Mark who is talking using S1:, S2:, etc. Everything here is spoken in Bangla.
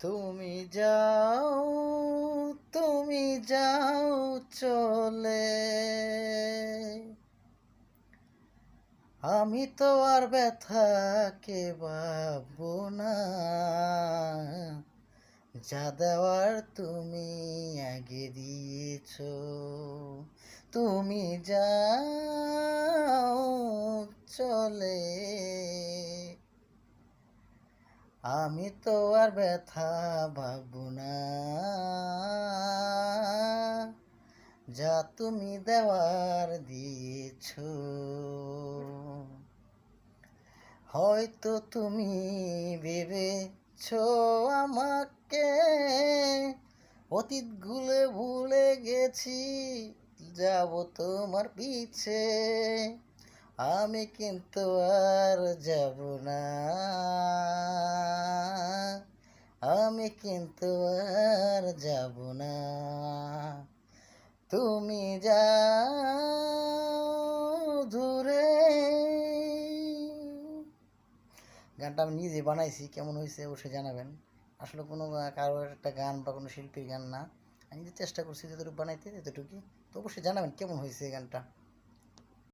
S1: তুমি যাও, তুমি যাও চলে, আমি তো আর ব্যথাকে ভাববো না। যা দেওয়ার তুমি আগে দিয়েছো। তুমি যাও চলে, আমি তো আর ব্যথা ভাববো না। যা তুমি দেওয়ার দিয়েছো। হয়তো তুমি ভেবেছো আমাকে অতীত গুলে ভুলে গেছি, যাব তোমার পিছে, আমি কিন্তু আর যাব না। আমি কিন্তু আর যাব না। তুমি যাও দূরে। গানটা আমি নিজে বানাইছি, কেমন হয়েছে অবশ্যই জানাবেন। আসলে কোনো কারোর একটা গান বা কোনো শিল্পীর গান না, আমি নিজে চেষ্টা করছি যতটুকু বানাইতে, যতটুকু। তো অবশ্যই জানাবেন কেমন হয়েছে এই গানটা।